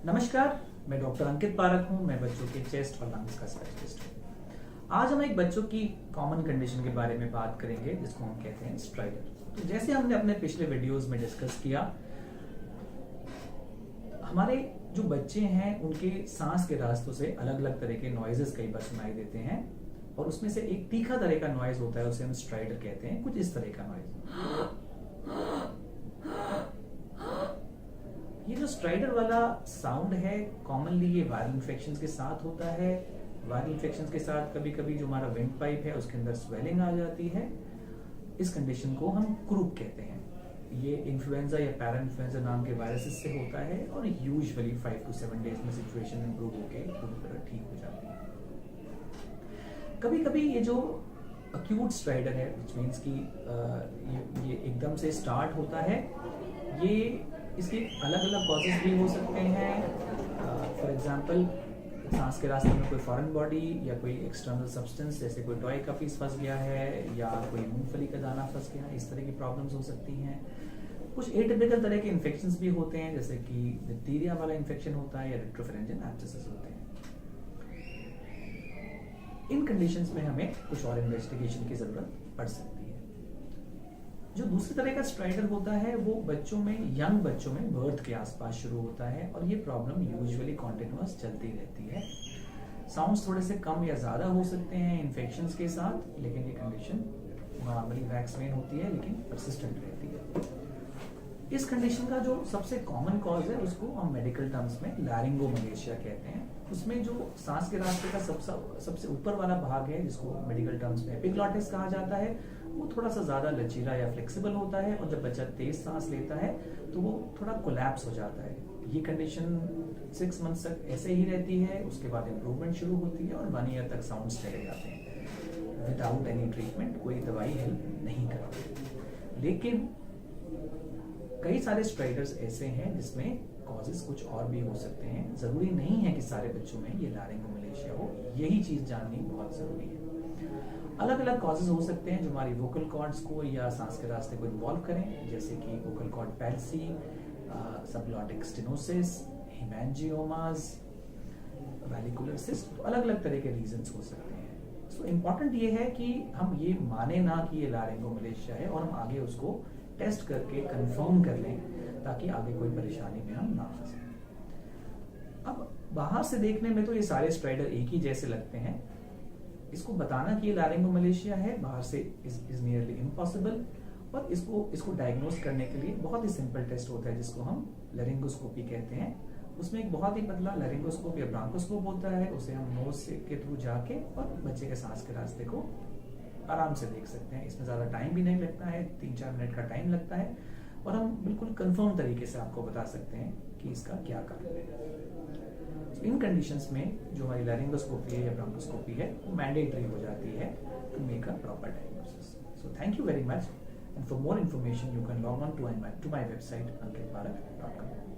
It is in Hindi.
नमस्कार, मैं डॉक्टर अंकित पारक हूँ। मैं बच्चों के चेस्ट और लंग्स का स्पेशलिस्ट हूँ। आज हम एक बच्चों की कॉमन कंडीशन के बारे में बात करेंगे जिसको हम कहते हैं स्ट्राइडर। तो जैसे हमने अपने पिछले वीडियोस में डिस्कस किया, हमारे जो बच्चे हैं उनके सांस के रास्तों से अलग अलग तरह के नॉइजेस कई बार सुनाई देते हैं और उसमें से एक तीखा तरह का नॉइज होता है, उसे हम स्ट्राइडर कहते हैं। कुछ इस तरह का नॉइज। ये जो स्ट्राइडर वाला साउंड है, कॉमनली ये वायरल इन्फेक्शंस के साथ होता है। वायरल इन्फेक्शंस के साथ कभी कभी जो हमारा विंड पाइप है उसके अंदर स्वेलिंग आ जाती है। इस कंडीशन को हम क्रूप कहते हैं। ये इन्फ्लुएंजा या पैरा इन्फ्लुएंजा नाम के वायरसेस से होता है और यूजुअली 5 to 7 डेज में सिचुएशन इंप्रूव होकर पूरी तरह ठीक हो जाती है। कभी कभी ये जो अक्यूट स्ट्राइडर है, व्हिच मींस कि ये एकदम से स्टार्ट होता है, ये इसके अलग अलग कॉजेज भी हो सकते हैं। फॉर एग्जांपल, सांस के रास्ते में कोई फॉरेन बॉडी या कोई एक्सटर्नल सब्सटेंस जैसे कोई टॉय का पीस फंस गया है या कोई मूंगफली का दाना फंस गया है, इस तरह की प्रॉब्लम्स हो सकती हैं। कुछ एटिपिकल तरह के इन्फेक्शंस भी होते हैं, जैसे कि डिप्थीरिया वाला इन्फेक्शन होता है या रेट्रोफेरेंजियल एब्सेसेस होते हैं। इन कंडीशंस में हमें कुछ और इन्वेस्टिगेशन की जरूरत पड़ सकती है। जो दूसरी तरह का स्ट्राइडर होता है वो बच्चों में, यंग बच्चों में बर्थ के आसपास शुरू होता है और ये प्रॉब्लम यूजुअली कॉन्टिन्यूअस चलती रहती है। साउंड्स थोड़े से कम या ज्यादा हो सकते हैं इन्फेक्शंस के साथ, लेकिन ये कंडीशन नॉर्मली वैक्सीन होती है लेकिन परसिस्टेंट रहती है। इस कंडीशन का जो सबसे कॉमन कॉज है उसको हम मेडिकल टर्म्स में लैरिंगोमलेशिया कहते हैं। उसमें जो सांस के रास्ते का सबसे ऊपर वाला भाग है, जिसको मेडिकल टर्म्स में एपिग्लॉटिस कहा जाता है, वो थोड़ा सा ज्यादा लचीला या फ्लेक्सिबल होता है और जब बच्चा तेज सांस लेता है तो वो थोड़ा कोलैप्स हो जाता है। ये कंडीशन 6 मंथ्स तक ऐसे ही रहती है, उसके बाद इंप्रूवमेंट शुरू होती है और 1 ईयर तक साउंड्स चले जाते हैं विदाउट एनी ट्रीटमेंट। कोई दवाई हेल्प नहीं करती। लेकिन कई सारे स्ट्राइडर्स ऐसे हैं जिसमें कॉजेस कुछ और भी हो सकते हैं। जरूरी नहीं है कि सारे बच्चों में ये लैरिंगोमलेशिया हो, यही चीज जाननी बहुत जरूरी है। अलग अलग कॉजेज हो सकते हैं जो हमारी वोकल कॉर्ड्स को या सांस के रास्ते को इन्वॉल्व करें, जैसे कि vocal cord palsy, subglottic stenosis, haemangiomas, vallecular cyst. तो अलग अलग तरह के रीजंस हो सकते हैं। सो इम्पोर्टेंट ये है कि हम ये माने ना कि ये लैरिंगोमलेशिया है और हम आगे उसको टेस्ट करके कंफर्म कर लें ताकि आगे कोई परेशानी में हम ना फंसे। अब बाहर से देखने में तो ये सारे स्ट्राइडर एक ही जैसे लगते हैं। इसको बताना कि ये लैरिंगोमलेशिया है बाहर से इज नियरली इम्पॉसिबल, और इसको डायग्नोस करने के लिए बहुत ही सिंपल टेस्ट होता है जिसको हम लैरिंगोस्कोपी कहते हैं। उसमें एक बहुत ही पतला लैरिंगोस्कोप या ब्रांकोस्कोप होता है, उसे हम नोज के थ्रू जाके और बच्चे के सांस के रास्ते को आराम से देख सकते हैं। इसमें ज्यादा टाइम भी नहीं लगता है, 3-4 मिनट का टाइम लगता है और हम बिल्कुल कंफर्म तरीके से आपको बता सकते हैं कि इसका क्या कारण है। इन कंडीशंस में जो हमारी लैरिंगोस्कोपी है या ब्रांकोस्कोपी है वो मैंडेटरी हो जाती है to make a proper diagnosis. So thank you very much, and for more information you can log on to my website ankitparak.com।